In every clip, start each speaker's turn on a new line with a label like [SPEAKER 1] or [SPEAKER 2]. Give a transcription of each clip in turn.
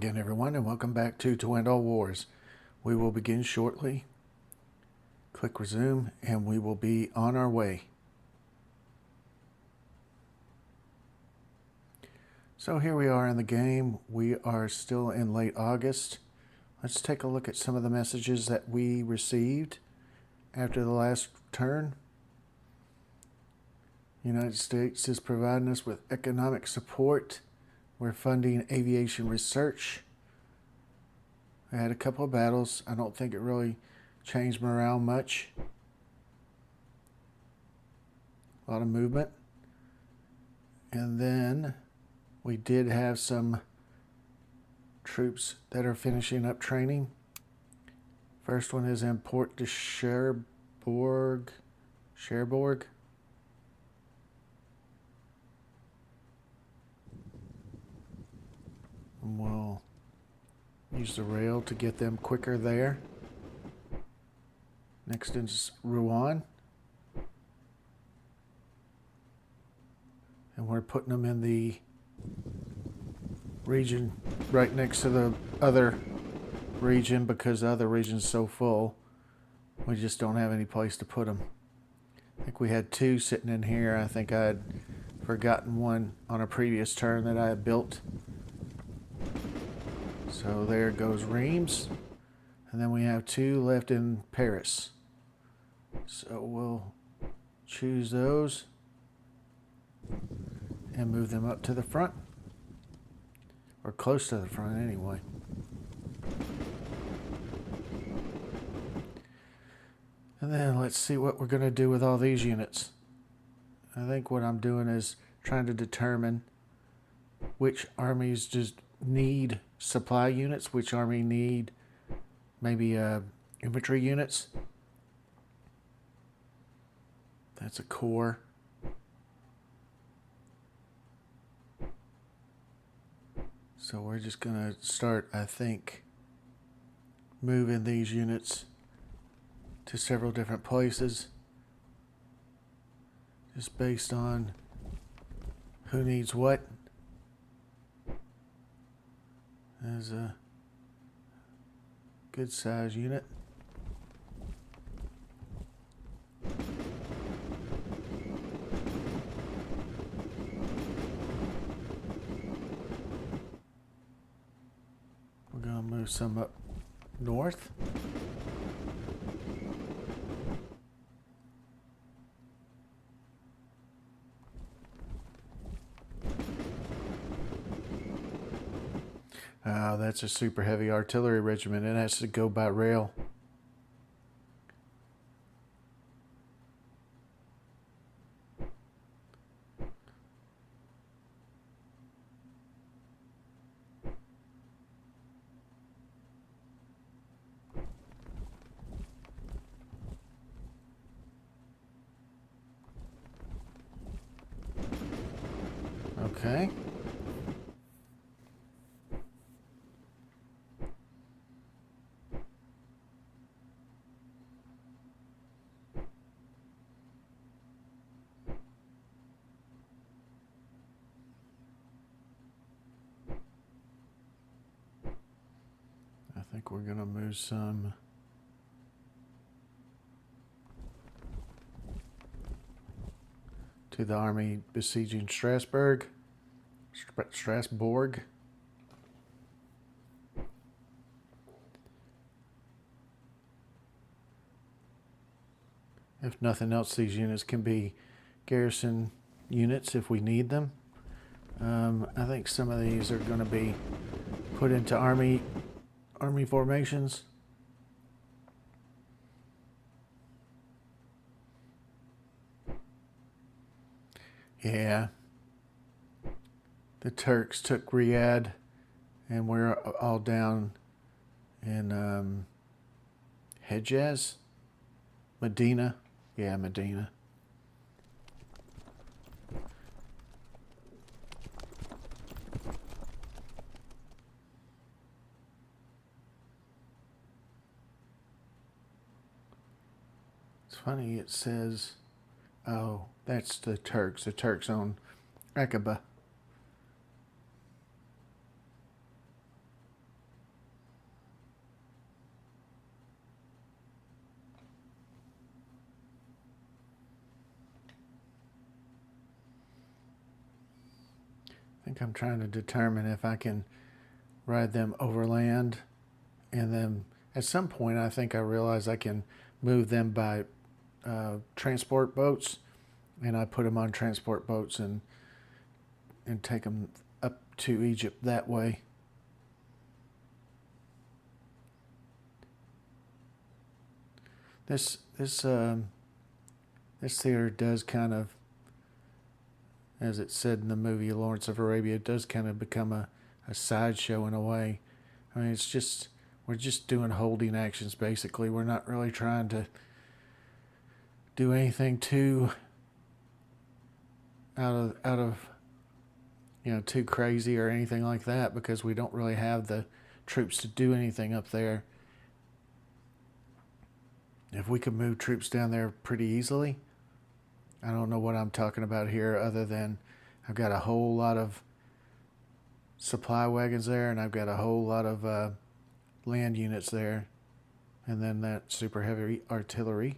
[SPEAKER 1] again, everyone, and welcome back to Twin Wars. We will begin shortly. Click resume, and we will be on our way. So here we are in the game. We are still in late August. Let's take a look at some of the messages that we received after the last turn. The United States is providing us with economic support. We're funding aviation research. I had a couple of battles. I don't think it really changed morale much. A lot of movement. And then we did have some troops that are finishing up training. First one is in Port de Cherbourg. And we'll use the rail to get them quicker there. Next is Rouen. And we're putting them in the region right next to the other region because the other region's so full. We just don't have any place to put them. I think we had two sitting in here. I think I had forgotten one on a previous turn that I had built. So there goes Reims. And then we have two left in Paris. So we'll choose those and move them up to the front. Or close to the front anyway. And then let's see what we're going to do with all these units. I think what I'm doing is trying to determine which armies just need supply units, which army need maybe infantry units. That's a corps. So we're just going to start, I think, moving these units to several different places. Just based on who needs what. There's a good size unit. We're going to move some up north. That's a super heavy artillery regiment. It has to go by rail. Okay. I think we're going to move some to the army besieging Strasbourg. If nothing else, these units can be garrison units if we need them. I think some of these are going to be put into army formations. Yeah. The Turks took Riyadh, and we're all down in Hejaz, Medina. Yeah, Medina. It's funny, it says, oh, that's the Turks. The Turks own Aqaba. think I'm trying to determine if I can ride them overland, and then at some point I think I realize I can move them by transport boats, and I put them on transport boats and take them up to Egypt that way. This theater does kind of, as it said in the movie Lawrence of Arabia, it does kind of become a sideshow in a way. I mean, we're just doing holding actions basically. We're not really trying to do anything too out of too crazy or anything like that, because we don't really have the troops to do anything up there. If we could move troops down there pretty easily, I don't know what I'm talking about here other than I've got a whole lot of supply wagons there, and I've got a whole lot of land units there, and then that super heavy artillery.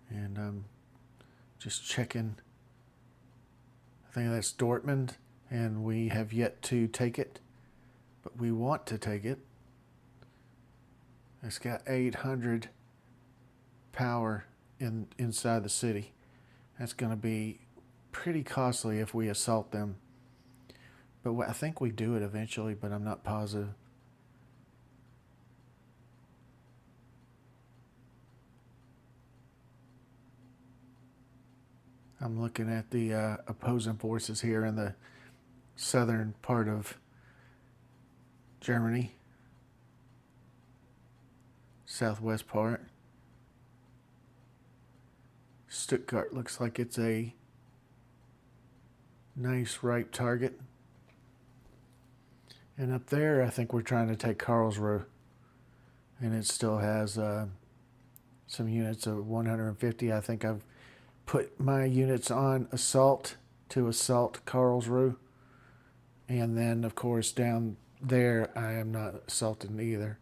[SPEAKER 1] And I'm just checking. I think that's Dortmund, and we have yet to take it, but we want to take it. It's got 800 power inside the city. That's going to be pretty costly if we assault them. But I think we do it eventually, but I'm not positive. I'm looking at the opposing forces here in the southern part of Germany. Southwest part. Stuttgart looks like it's a nice ripe target. And up there, I think we're trying to take Karlsruhe. And it still has some units of 150. I think I've put my units on assault to assault Karlsruhe. And then, of course, down there, I am not assaulting either.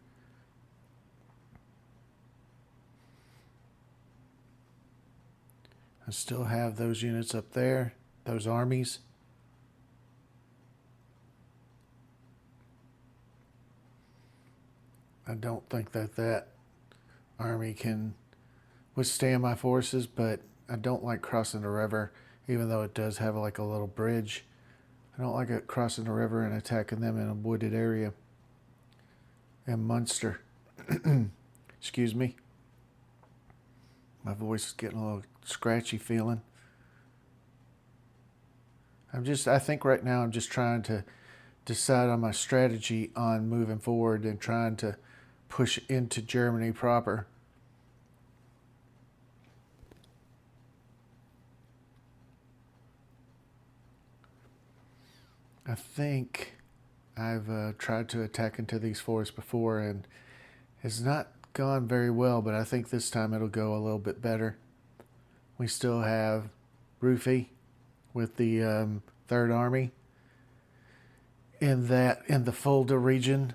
[SPEAKER 1] I still have those units up there, those armies. I don't think that army can withstand my forces, but I don't like crossing the river, even though it does have like a little bridge. I don't like it crossing the river and attacking them in a wooded area. And Munster. Excuse me. My voice is getting a little scratchy feeling. I think right now I'm just trying to decide on my strategy on moving forward and trying to push into Germany proper. I think I've tried to attack into these forests before, and it's not gone very well, but I think this time it'll go a little bit better. We still have Ruffy with the Third Army in the Fulda region.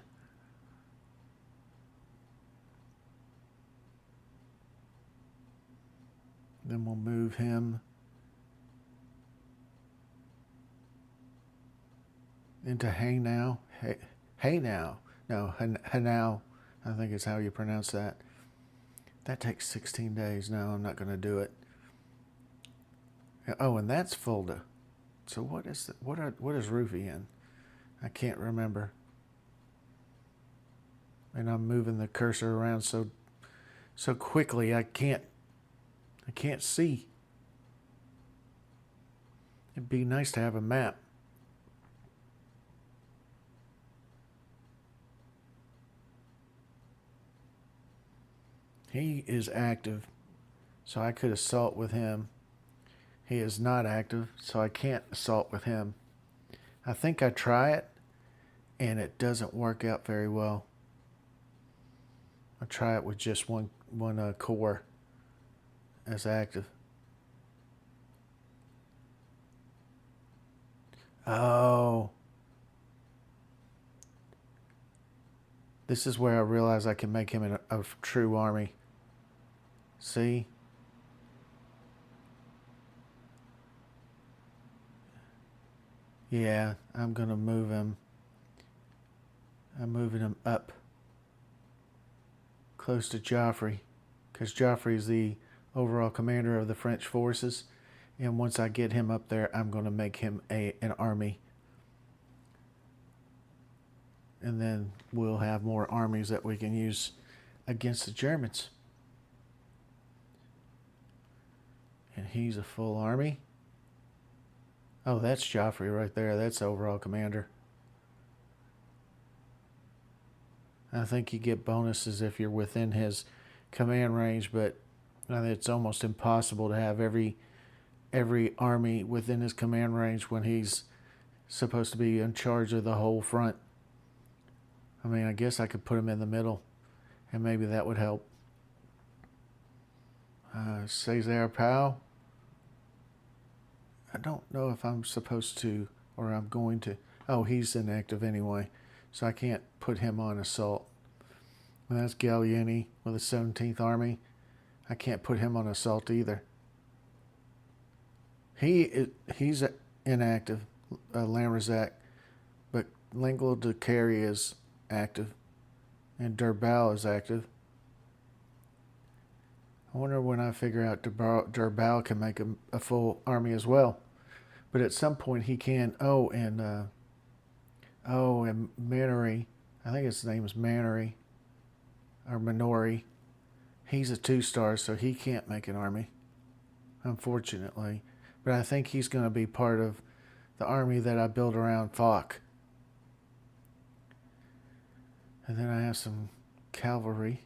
[SPEAKER 1] Then we'll move him into Hanau. Hanau. No, Hanau. I think is how you pronounce that. That takes 16 days. No, I'm not going to do it. Oh, and that's Fulda. So what is Ruffy in? I can't remember. And I'm moving the cursor around so quickly I can't see. It'd be nice to have a map. He is active, so I could assault with him. He is not active, so I can't assault with him. I think I try it, and it doesn't work out very well. I try it with just one corps as active. Oh. This is where I realize I can make him a true army. See? Yeah, I'm gonna move him. I'm moving him up close to Joffrey, because Joffrey is the overall commander of the French forces. And once I get him up there, I'm going to make him an army. And then we'll have more armies that we can use against the Germans. And he's a full army. Oh, that's Joffrey right there. That's the overall commander. I think you get bonuses if you're within his command range, but it's almost impossible to have every army within his command range when he's supposed to be in charge of the whole front. I mean, I guess I could put him in the middle, and maybe that would help. Cesar Pau. I don't know if I'm supposed to, or I'm going to. Oh, he's inactive anyway, so I can't put him on assault. And that's Gallieni with the 17th Army. I can't put him on assault either. He's inactive, Lamrazak, but Lingual de Carry is active, and Durbal is active. I wonder when I figure out Durbal can make a full army as well. But at some point he can. And Mannery. I think his name is Mannery or Minori. He's a 2-star, so he can't make an army, unfortunately. But I think he's going to be part of the army that I build around Foch. And then I have some cavalry.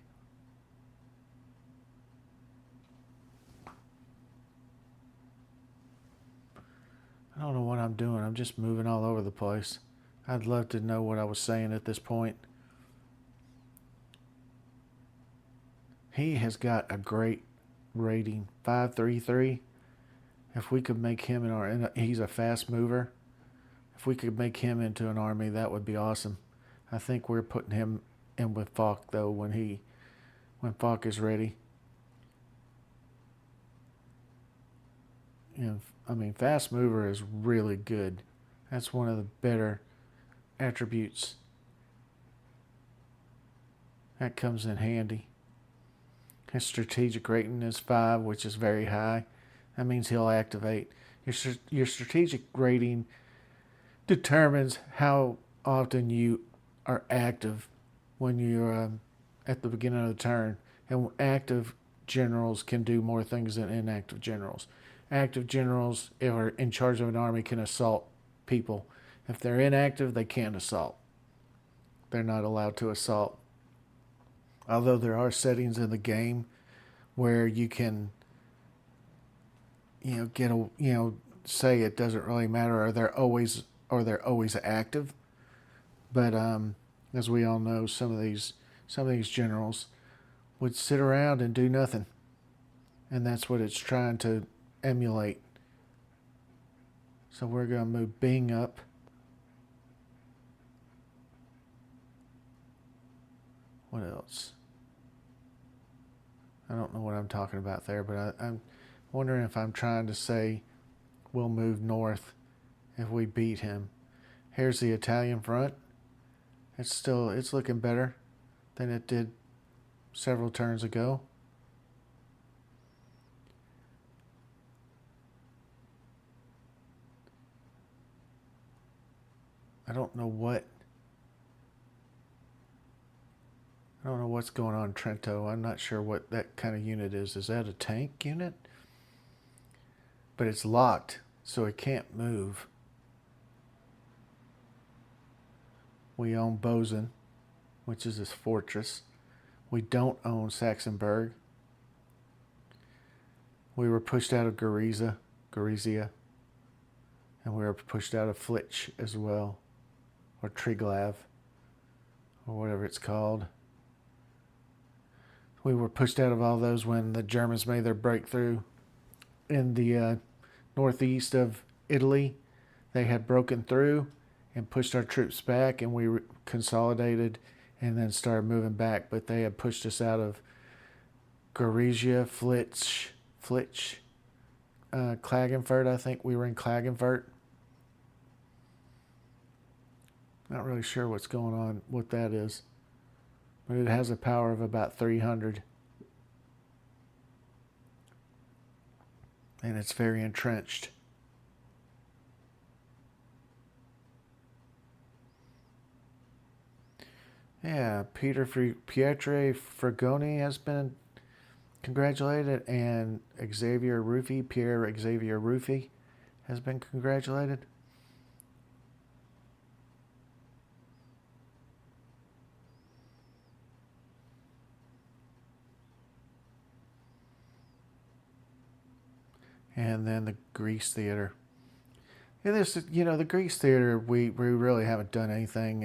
[SPEAKER 1] I don't know what I'm doing. I'm just moving all over the place. I'd love to know what I was saying at this point. He has got a great rating, 533. If we could make him he's a fast mover. If we could make him into an army, that would be awesome. I think we're putting him in with Foch though when Foch is ready. Fast mover is really good. That's one of the better attributes. That comes in handy. His strategic rating is 5, which is very high. That means he'll activate. Your strategic rating determines how often you are active when you're at the beginning of the turn. And active generals can do more things than inactive generals. Active generals, if are in charge of an army, can assault people. If they're inactive, they can't assault. They're not allowed to assault. Although there are settings in the game where you can, say it doesn't really matter, or they're always active. But as we all know, some of these generals would sit around and do nothing, and that's what it's trying to emulate. So we're going to move Bing up. What else? I don't know what I'm talking about there, but I'm wondering if I'm trying to say we'll move north if we beat him. Here's the Italian front. It's looking better than it did several turns ago. I don't know what's going on in Trento. I'm not sure what that kind of unit is. Is that a tank unit? But it's locked, so it can't move. We own Bozen, which is this fortress. We don't own Saxonburg. We were pushed out of Gorizia, and we were pushed out of Flitch as well, or Triglav, or whatever it's called. We were pushed out of all those when the Germans made their breakthrough in the northeast of Italy. They had broken through and pushed our troops back, and we consolidated and then started moving back. But they had pushed us out of Gorizia, Flitch, Klagenfurt. I think we were in Klagenfurt. Not really sure what's going on, what that is. But it has a power of about 300. And it's very entrenched. Yeah, Pietre Fragoni has been congratulated, and Pierre Xavier Ruffi has been congratulated. And then the Greece Theater. Yeah, the Greece Theater, we really haven't done anything.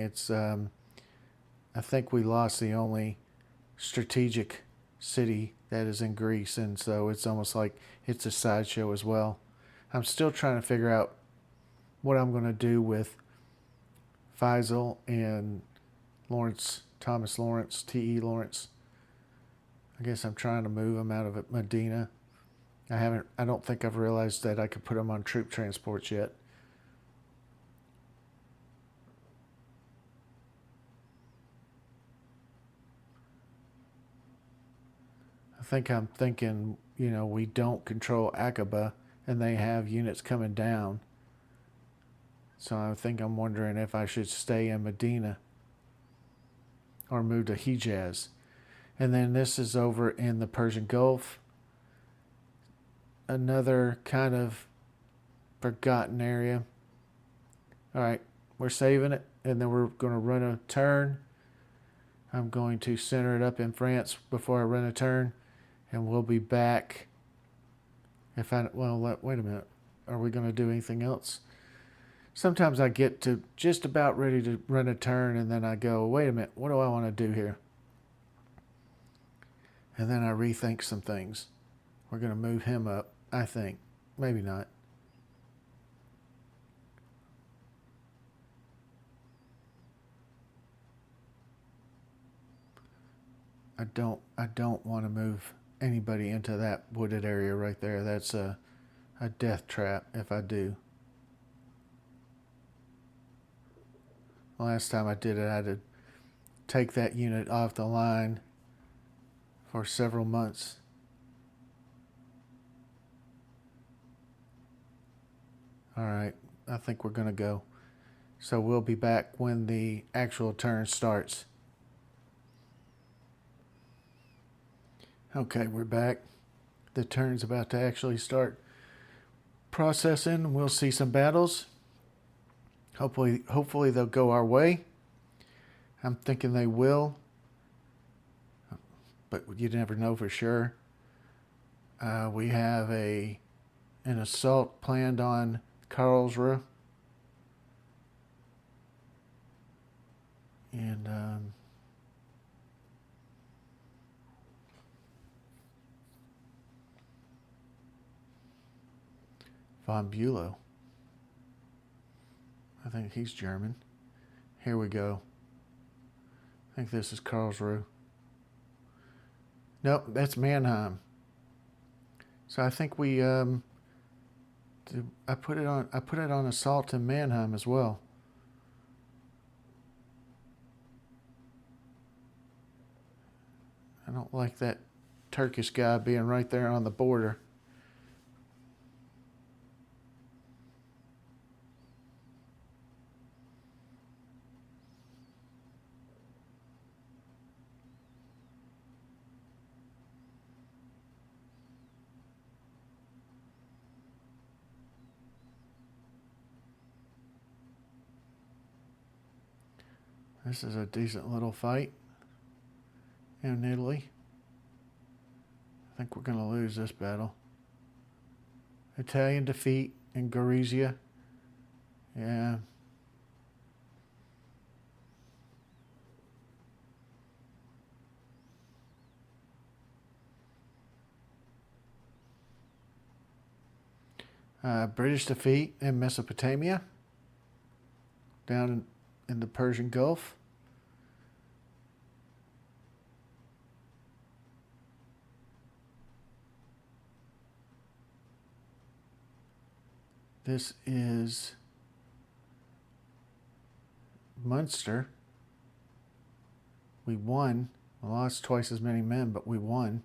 [SPEAKER 1] I think we lost the only strategic city that is in Greece, and so it's almost like it's a sideshow as well. I'm still trying to figure out what I'm going to do with Faisal and Thomas Lawrence, T.E. Lawrence. I guess I'm trying to move him out of Medina. I don't think I've realized that I could put him on troop transports yet. I think I'm thinking, we don't control Aqaba and they have units coming down. So I think I'm wondering if I should stay in Medina or move to Hijaz. And then this is over in the Persian Gulf. Another kind of forgotten area. All right, we're saving it, and then we're going to run a turn. I'm going to center it up in France before I run a turn, and we'll be back. Wait a minute. Are we going to do anything else? Sometimes I get to just about ready to run a turn, and then I go, wait a minute, what do I want to do here? And then I rethink some things. We're going to move him up, I think. Maybe not. I don't want to move anybody into that wooded area right there. That's a death trap if I do. Last time I did it, I had to take that unit off the line for several months. All right, I think we're going to go. So we'll be back when the actual turn starts. Okay, we're back. The turn's about to actually start processing. We'll see some battles. Hopefully they'll go our way. I'm thinking they will, but you never know for sure. We have an assault planned on Karlsruhe, and von Bülow. I think he's German. Here we go. I think this is Karlsruhe. Nope, that's Mannheim. So I think I put it on assault in Mannheim as well. I don't like that Turkish guy being right there on the border. This is a decent little fight in Italy. I think we're going to lose this battle. Italian defeat in Gorizia. Yeah. British defeat in Mesopotamia, down in the Persian Gulf. This is Munster. We won. We lost twice as many men, but we won.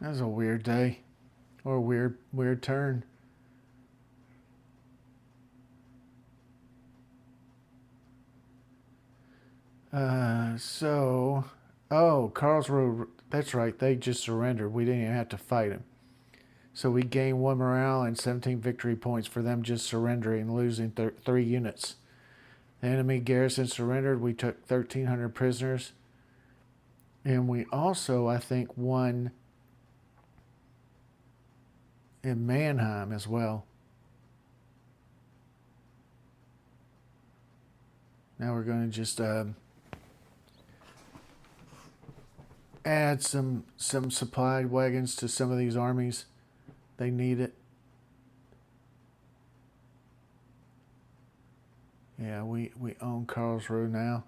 [SPEAKER 1] That was a weird day, or a weird turn. Karlsruhe, that's right, they just surrendered. We didn't even have to fight them. So we gained 1 morale and 17 victory points for them just surrendering and losing 3 units. The enemy garrison surrendered. We took 1,300 prisoners. And we also, I think, won in Mannheim as well. Now we're going to just add some supply wagons to some of these armies. They need it. Yeah, we own Karlsruhe now.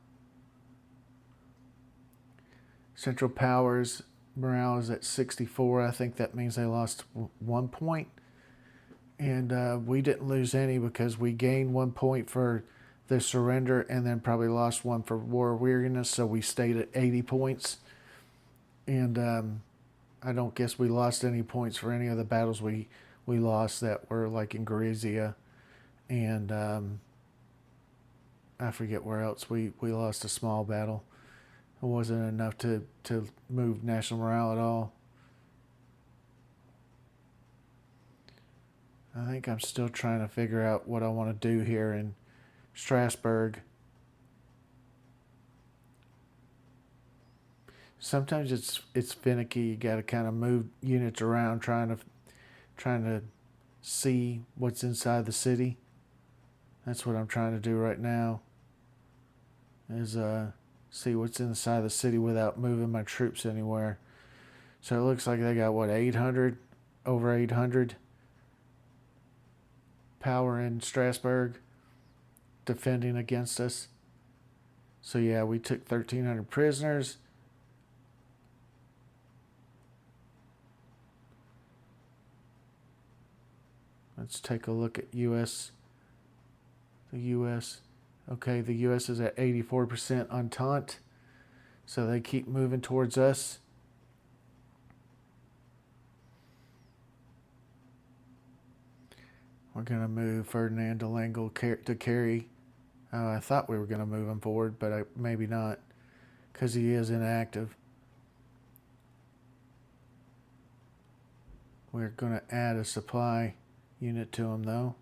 [SPEAKER 1] Central Powers morale is at 64. I think that means they lost 1 point. And we didn't lose any because we gained 1 point for the surrender and then probably lost 1 for war weariness. So we stayed at 80 points. And I don't guess we lost any points for any of the battles we lost that were like in Gorizia. And I forget where else we lost a small battle. It wasn't enough to move national morale at all. I think I'm still trying to figure out what I want to do here in Strasbourg. Sometimes it's finicky. You got to kind of move units around, trying to see what's inside the city. That's what I'm trying to do right now. Is see what's inside the city without moving my troops anywhere. So it looks like they got what, 800, over 800 power in Strasbourg defending against us. So yeah, we took 1,300 prisoners. Let's take a look at U.S. The U.S. Okay, the U.S. is at 84% Entente, so they keep moving towards us. We're going to move Ferdinand de Langle to carry. I thought we were going to move him forward, but maybe not, because he is inactive. We're going to add a supply unit to him, though.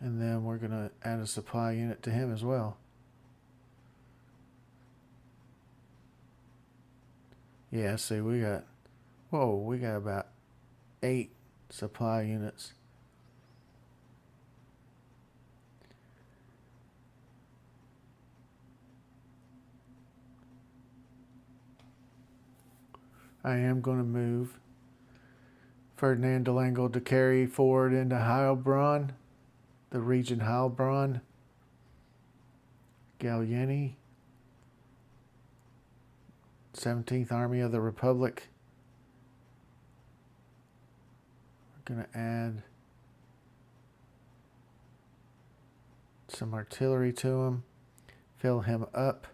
[SPEAKER 1] And then we're going to add a supply unit to him as well. Yeah, see, we got about 8 supply units. I am going to move Ferdinand de Langle to carry forward into Heilbronn, the region Heilbronn, Gallieni, 17th Army of the Republic. We're going to add some artillery to him, fill him up.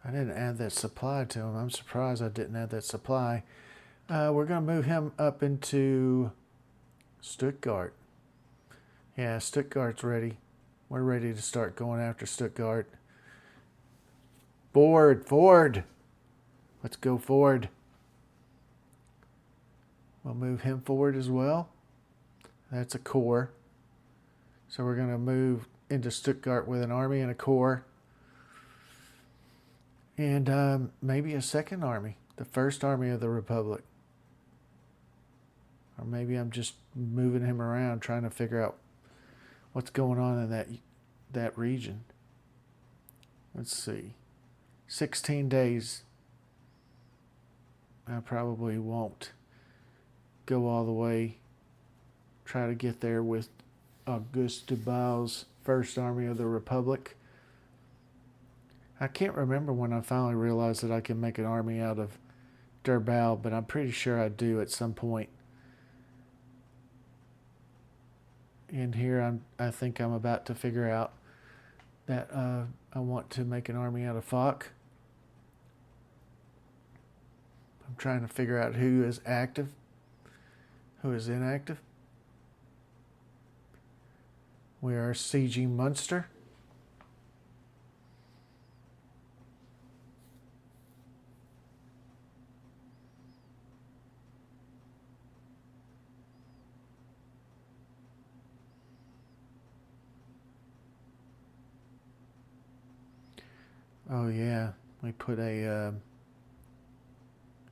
[SPEAKER 1] I didn't add that supply to him. I'm surprised I didn't add that supply. We're going to move him up into Stuttgart. Yeah, Stuttgart's ready. We're ready to start going after Stuttgart. Forward. Let's go forward. We'll move him forward as well. That's a corps. So we're going to move into Stuttgart with an army and a corps. And maybe a second army. The first army of the Republic. Or maybe I'm just moving him around trying to figure out what's going on in that region. Let's see. 16 days. I probably won't go all the way. Try to get there with Auguste Dubal's First Army of the Republic. I can't remember when I finally realized that I can make an army out of Durbal, but I'm pretty sure I do at some point. And here I think I'm about to figure out that I want to make an army out of Foch. I'm trying to figure out who is active, who is inactive. We are sieging Munster. Oh yeah, we put I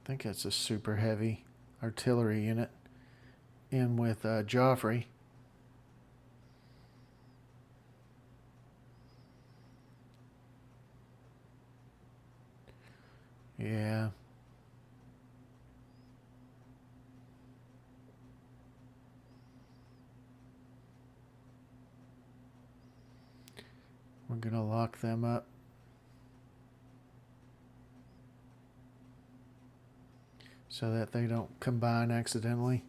[SPEAKER 1] think that's a super heavy artillery unit in with Joffrey. Yeah. We're going to lock them up. So that they don't combine accidentally.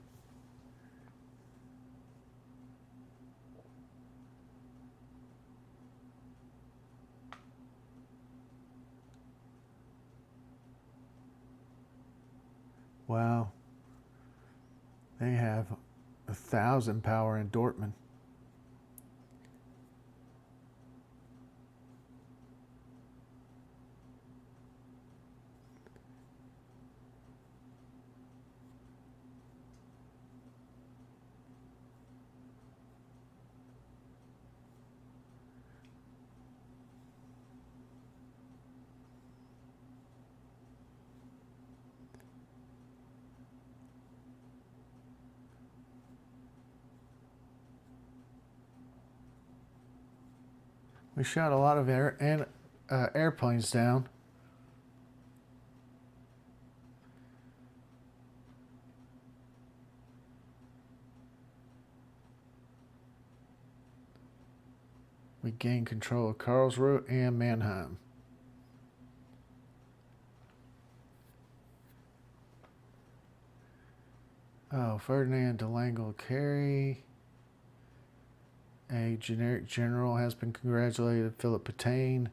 [SPEAKER 1] Wow. They have 1,000 power in Dortmund. We shot a lot of airplanes down. We gained control of Karlsruhe and Mannheim. Oh, Ferdinand de Langle Carey. A generic general has been congratulated. Philip Pétain.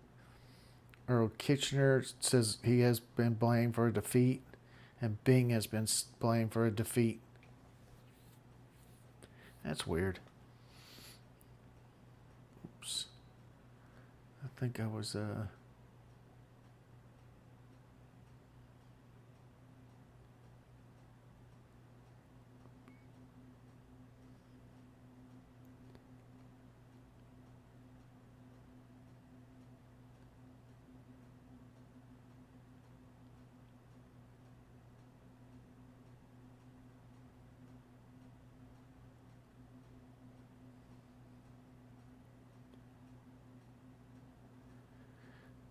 [SPEAKER 1] Earl Kitchener says he has been blamed for a defeat. And Byng has been blamed for a defeat. That's weird. Oops. I think I was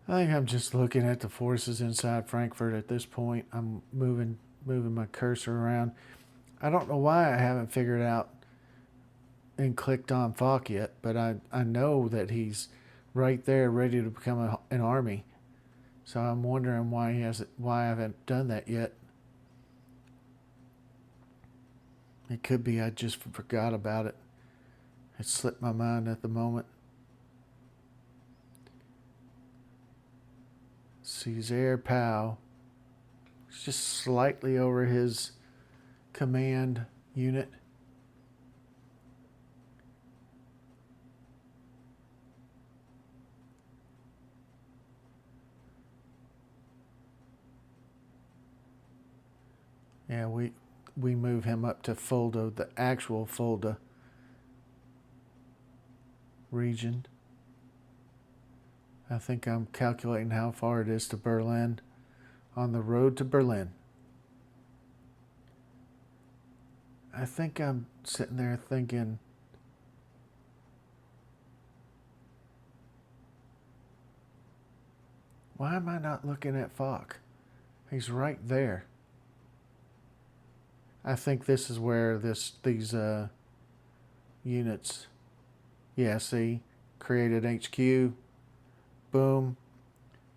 [SPEAKER 1] I think I'm just looking at the forces inside Frankfurt at this point. I'm moving my cursor around. I don't know why I haven't figured out and clicked on Foch yet, but I know that he's right there ready to become an army. So I'm wondering why I haven't done that yet. It could be I just forgot about it. It slipped my mind at the moment. Cesare Pau. It's just slightly over his command unit. Yeah, we move him up to Fulda, the actual Fulda region. I think I'm calculating how far it is to Berlin. On the road to Berlin. I think I'm sitting there thinking, Why am I not looking at Foch? He's right there. I think this is where these units. Yeah, see, created HQ. Boom.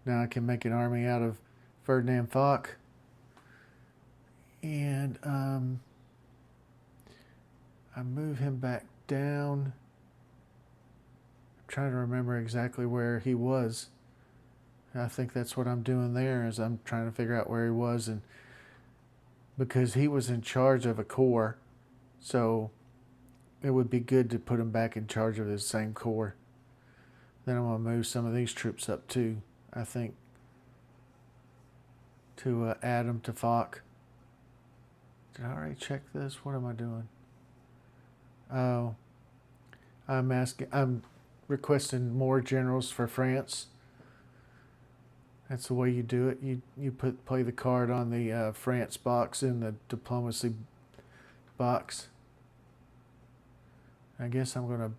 [SPEAKER 1] Now I can make an army out of Ferdinand Foch. And I move him back down. I'm trying to remember exactly where he was. I think that's what I'm doing there is I'm trying to figure out where he was, and because he was in charge of a corps, so it would be good to put him back in charge of his same corps. Then I'm going to move some of these troops up too, I think, to add them to Foch. Did I already check this? What am I doing? Oh, I'm requesting more generals for France. That's the way you do it. You play the card on the France box in the diplomacy box. I guess I'm gonna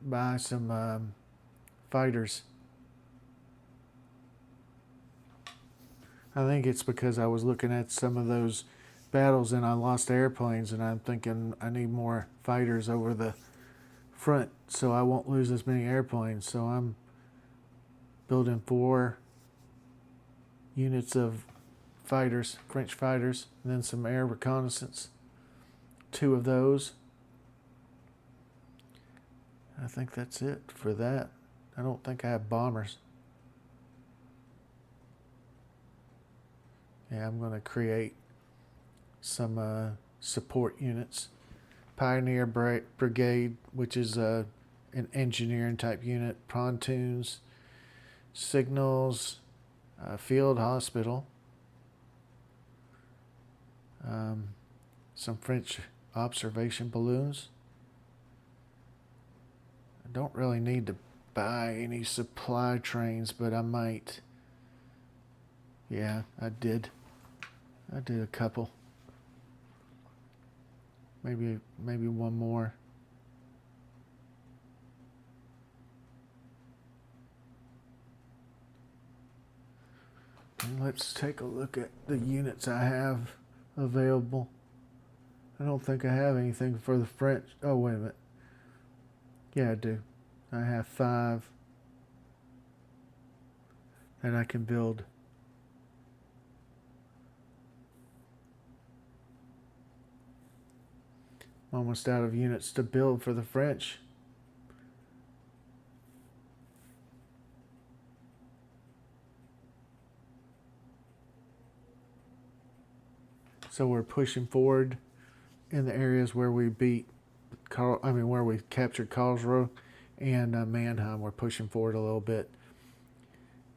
[SPEAKER 1] buy some fighters. I think it's because I was looking at some of those battles and I lost airplanes, and I'm thinking I need more fighters over the front so I won't lose as many airplanes. So I'm building 4 units of fighters, French fighters, and then some air reconnaissance. 2 of those. I think that's it for that. I don't think I have bombers. Yeah, I'm going to create some support units. Pioneer Brigade, which is an engineering type unit. Pontoons, signals, field hospital, some French observation balloons. I don't really need to buy any supply trains, but I might. Yeah, I did a couple. Maybe one more. And let's take a look at the units I have available. I don't think I have anything for the French. Oh, wait a minute. Yeah, I do. I have 5 that I can build. I'm almost out of units to build for the French. So we're pushing forward in the areas where we where we captured Karlsruhe and Mannheim. We're pushing forward a little bit.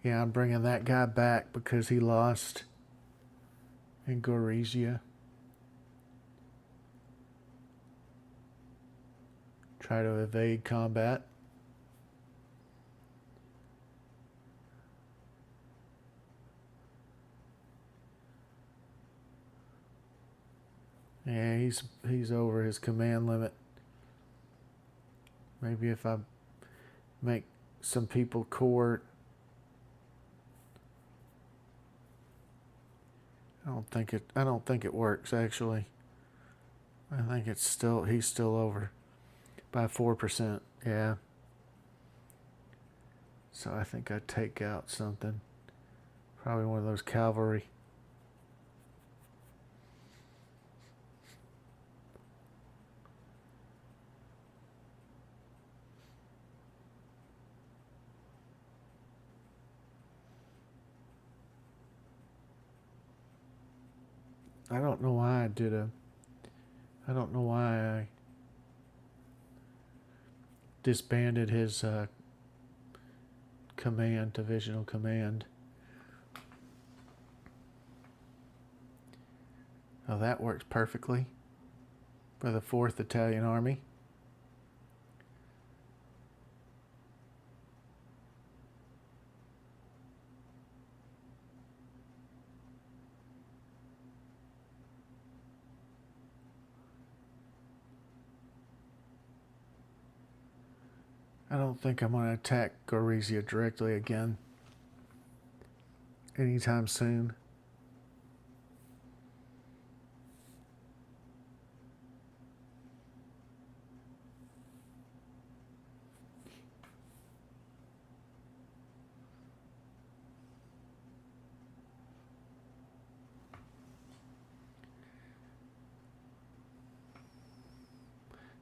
[SPEAKER 1] Yeah, I'm bringing that guy back because he lost in Gorizia. Try to evade combat. Yeah, he's over his command limit. Maybe if I make some people court. I don't think it works actually. I think he's still over by 4%. Yeah. So I think I'd take out something. Probably one of those cavalry. I don't know why I disbanded his divisional command. Oh, that works perfectly for the 4th Italian Army. I don't think I'm going to attack Gorizia directly again. anytime soon.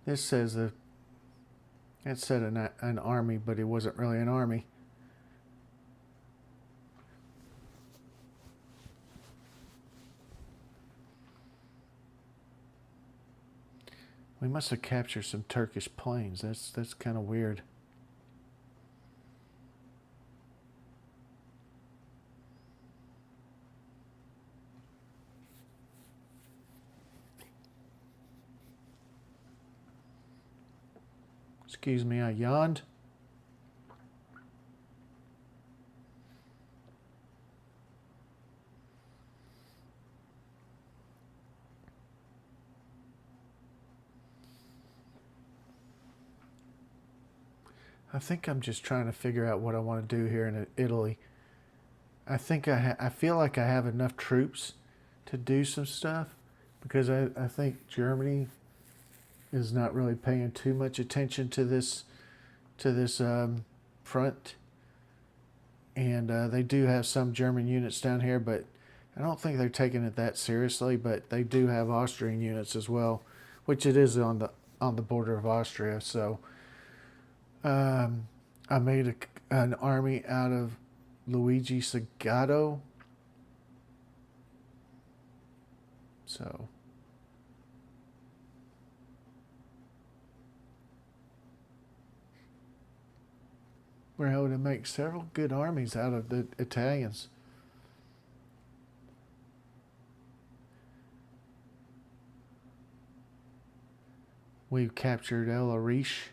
[SPEAKER 1] This says it said an army, but it wasn't really an army. We must have captured some Turkish planes. That's kind of weird. Excuse me, I yawned. I think I'm just trying to figure out what I want to do here in Italy. I think I feel like I have enough troops to do some stuff, because I think Germany is not really paying too much attention to this front, and they do have some German units down here, but I don't think they're taking it that seriously. But they do have Austrian units as well, which it is on the border of Austria. So I made an army out of Luigi Sagato. So we're able to make several good armies out of the Italians. We've captured El Arish.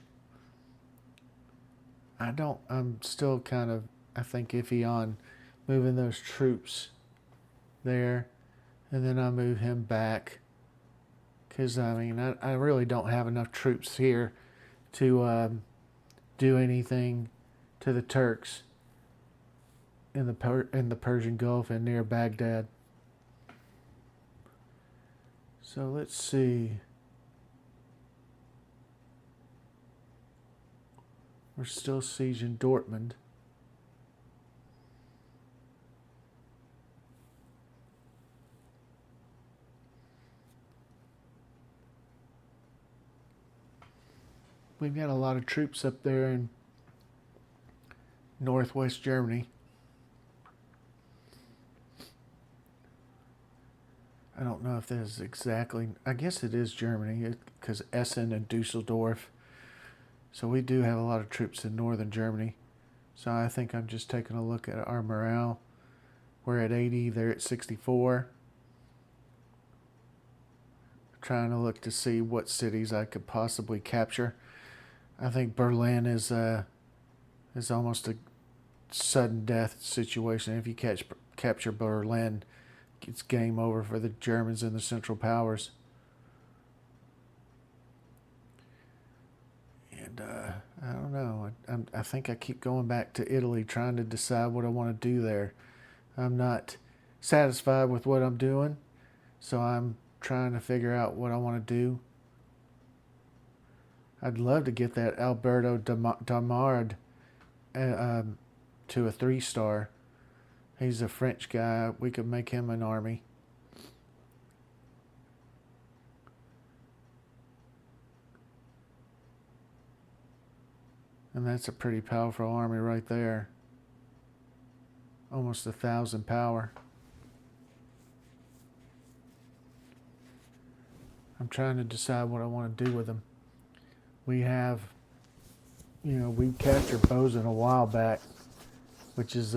[SPEAKER 1] I'm still kind of, I think, iffy on moving those troops there. And then I move him back. Because, I mean, I really don't have enough troops here to do anything to the Turks in the Persian Gulf and near Baghdad. So let's see. We're still sieging Dortmund. We've got a lot of troops up there in northwest Germany. I don't know if that is exactly, I guess it is Germany, because Essen and Dusseldorf. So we do have a lot of troops in northern Germany. So I think I'm just taking a look at our morale. We're at 80, they're at 64. Trying to look to see what cities I could possibly capture. I think Berlin is almost a sudden death situation. If you capture Berlin, it's game over for the Germans and the Central Powers. And I don't know. I think I keep going back to Italy, trying to decide what I want to do there. I'm not satisfied with what I'm doing, so I'm trying to figure out what I want to do. I'd love to get that Alberto Damard to a 3-star. He's a French guy. We could make him an army. And that's a pretty powerful army right there. Almost 1,000 power. I'm trying to decide what I want to do with them. We have, we captured Bozen a while back, which is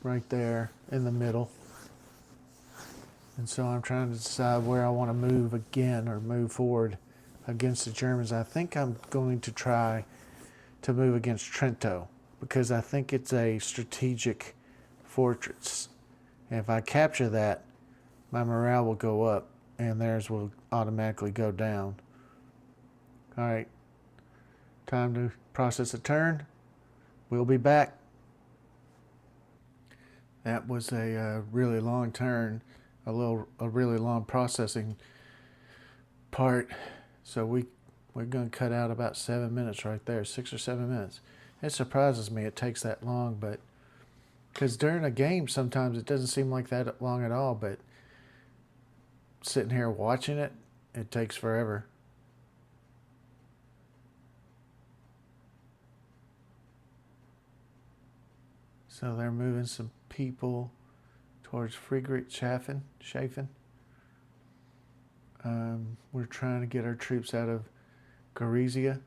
[SPEAKER 1] right there in the middle. And so I'm trying to decide where I want to move again or move forward against the Germans. I think I'm going to try to move against Trento, because I think it's a strategic fortress. And if I capture that, my morale will go up and theirs will automatically go down. All right, time to process a turn. We'll be back. That was a really long turn, a really long processing part. So we're gonna cut out about 7 minutes right there, 6 or 7 minutes. It surprises me it takes that long, but because during a game sometimes it doesn't seem like that long at all, but sitting here watching it, it takes forever. So they're moving some people towards Friedrichshafen. We're trying to get our troops out of Gorizia.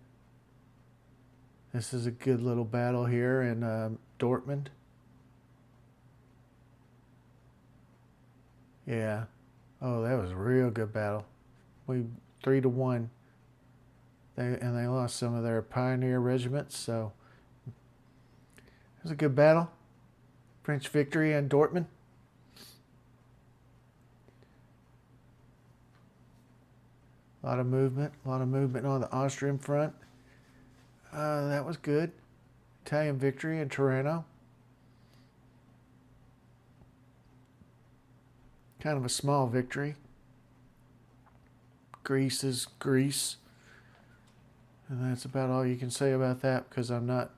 [SPEAKER 1] This is a good little battle here in Dortmund. Yeah. Oh, that was a real good battle. We 3-1. They lost some of their pioneer regiments, so it was a good battle. French victory in Dortmund. A lot of movement on the Austrian front. That was good. Italian victory in Tirano. Kind of a small victory. Greece is Greece. And that's about all you can say about that, because I'm not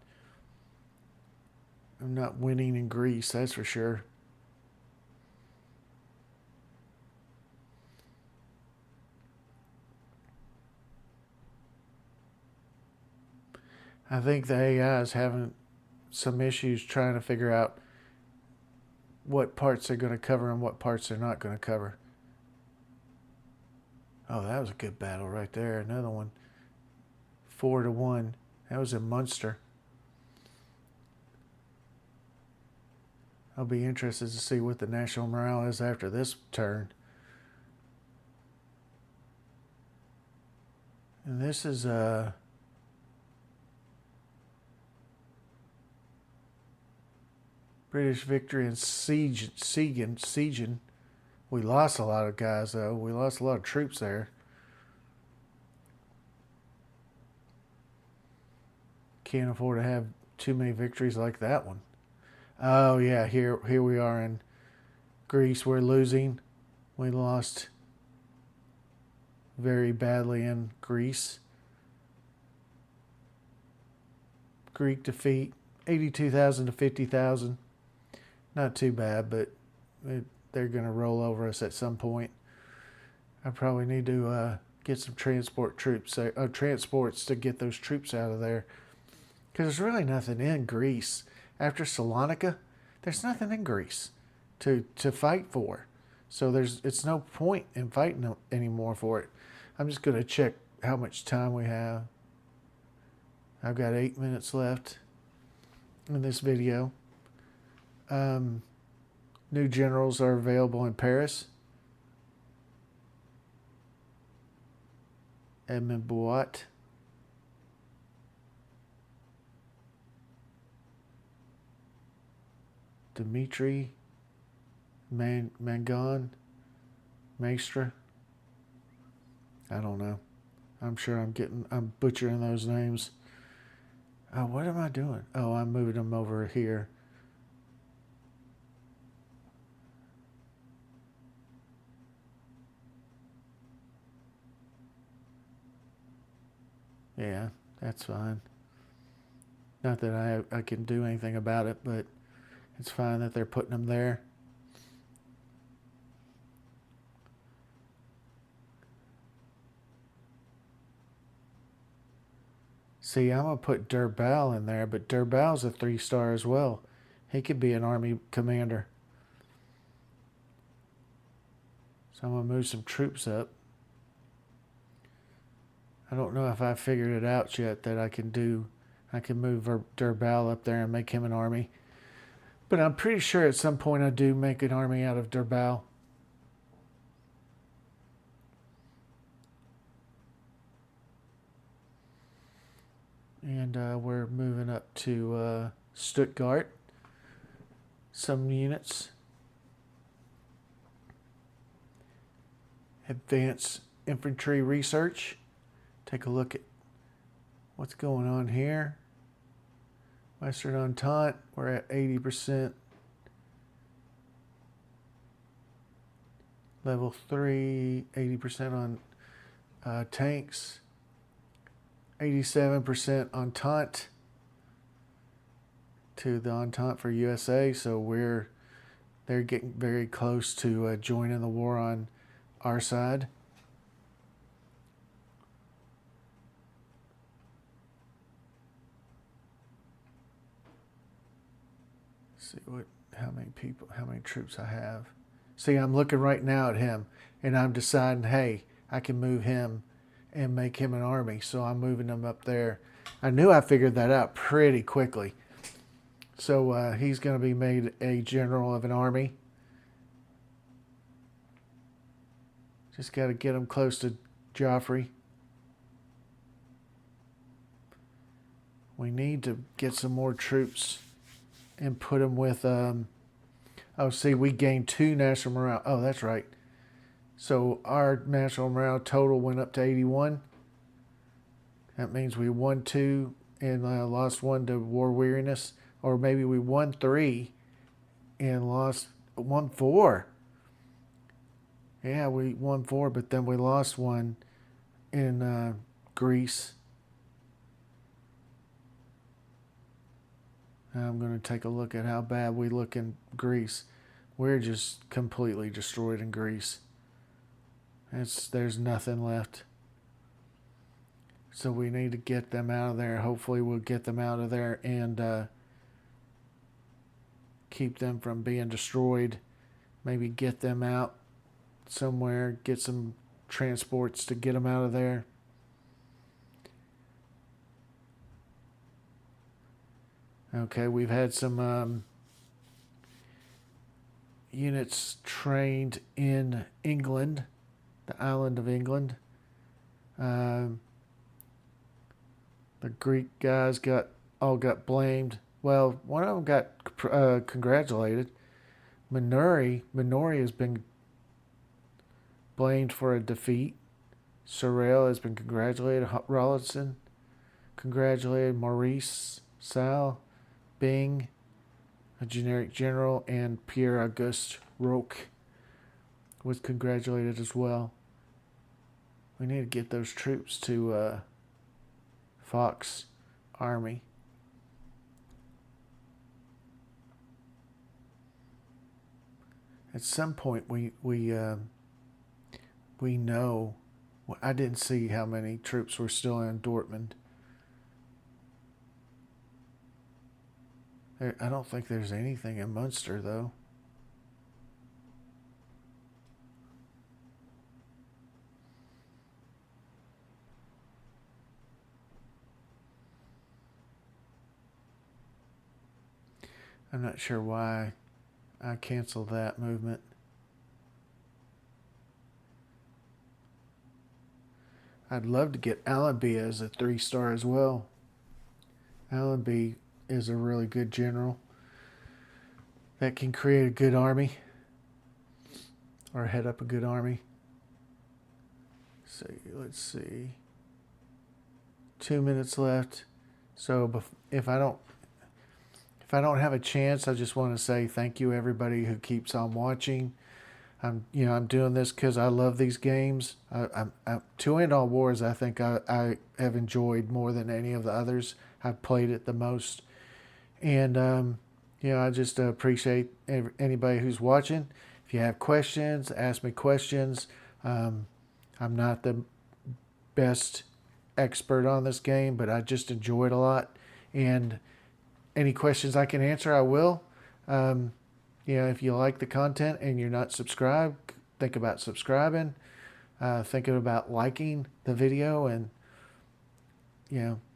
[SPEAKER 1] winning in Greece, that's for sure. I think the AI is having some issues trying to figure out what parts they're going to cover and what parts they're not going to cover. Oh, that was a good battle right there. Another one. 4-1. That was in Munster. I'll be interested to see what the national morale is after this turn. And this is British victory in Siegen. We lost a lot of guys, though. We lost a lot of troops there. Can't afford to have too many victories like that one. Oh, yeah, here we are in Greece. We're losing. We lost very badly in Greece. Greek defeat, 82,000 to 50,000. Not too bad, but they're going to roll over us at some point. I probably need to get some transports to get those troops out of there. Because there's really nothing in Greece. After Salonika, there's nothing in Greece to fight for. So it's no point in fighting anymore for it. I'm just going to check how much time we have. I've got 8 minutes left in this video. New generals are available in Paris. Edmund Boat. Dmitry Mangan. Maestra. I don't know. I'm sure I'm butchering those names. What am I doing? Oh, I'm moving them over here. Yeah, that's fine. Not that I can do anything about it, but it's fine that they're putting them there. See, I'm going to put Durbal in there, but Durbal's a 3-star as well. He could be an army commander. So I'm going to move some troops up. I don't know if I figured it out yet that I can move Durbal up there and make him an army. But I'm pretty sure at some point I do make an army out of Durbal. And we're moving up to Stuttgart. Some units. Advanced infantry research. Take a look at what's going on here. Western Entente, we're at 80%. Level 3, 80% on tanks, 87% Entente to the Entente for USA. So they're getting very close to joining the war on our side. Let's see how many troops I have. See, I'm looking right now at him, and I'm deciding, hey, I can move him and make him an army. So I'm moving him up there. I knew I figured that out pretty quickly. So he's going to be made a general of an army. Just got to get him close to Joffrey. We need to get some more troops and put them with... oh, see, we gained 2 national morale. Oh, that's right. So our national morale total went up to 81. That means we won 2 and lost 1 to war weariness. Or maybe we won 3 and won 4. Yeah, we won 4, but then we lost 1 in Greece. I'm going to take a look at how bad we look in Greece. We're just completely destroyed in Greece. There's nothing left. So we need to get them out of there. Hopefully we'll get them out of there and keep them from being destroyed. Maybe get them out somewhere. Get some transports to get them out of there. Okay, we've had some units trained in England, the island of England. The Greek guys all got blamed. Well, one of them got congratulated. Minori has been blamed for a defeat. Sorrel has been congratulated. Rawlinson congratulated. Maurice Sal Bing, a generic general, and Pierre Auguste Roque was congratulated as well. We need to get those troops to Foch's army. At some point, we know. I didn't see how many troops were still in Dortmund. I don't think there's anything in Munster, though. I'm not sure why I canceled that movement. I'd love to get Allenby as a 3-star as well. Allenby is a really good general that can create a good army or head up a good army. So let's see. 2 minutes left. So if I don't have a chance, I just want to say thank you everybody who keeps on watching. I'm doing this because I love these games. To End All Wars, I think I have enjoyed more than any of the others. I've played it the most. And, I just appreciate anybody who's watching. If you have questions, ask me questions. I'm not the best expert on this game, but I just enjoy it a lot. And any questions I can answer, I will. If you like the content and you're not subscribed, think about subscribing. Thinking about liking the video, and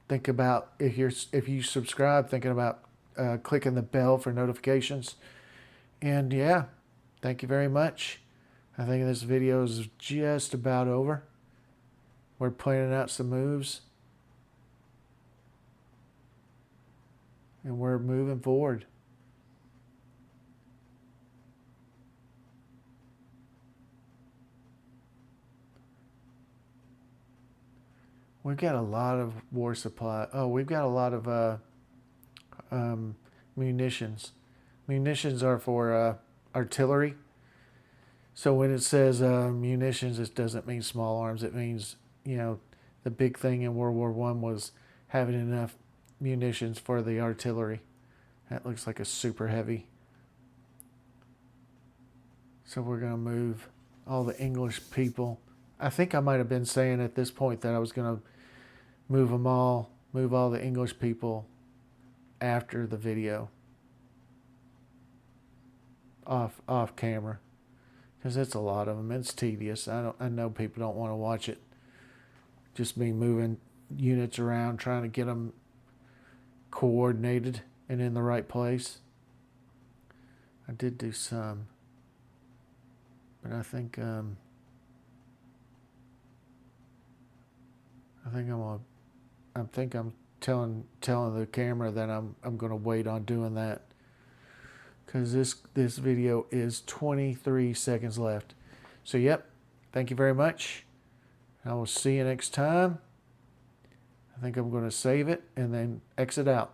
[SPEAKER 1] think about if you subscribe, thinking about clicking the bell for notifications. And thank you very much. I think this video is just about over. We're planning out some moves, and we're moving forward. We've got a lot of war supply. Oh, we've got a lot of munitions. Munitions are for artillery. So when it says munitions, it doesn't mean small arms. It means, the big thing in World War One was having enough munitions for the artillery. That looks like a super heavy. So we're going to move all the English people. I think I might have been saying at this point that I was going to move all the English people after the video, off camera, because it's a lot of them. It's tedious. I know people don't want to watch it. Just me moving units around, trying to get them coordinated and in the right place. I did do some, but I think I'm telling the camera that I'm gonna wait on doing that, because this video is 23 seconds left. So yep, thank you very much. I will see you next time. I think I'm going to save it and then exit out.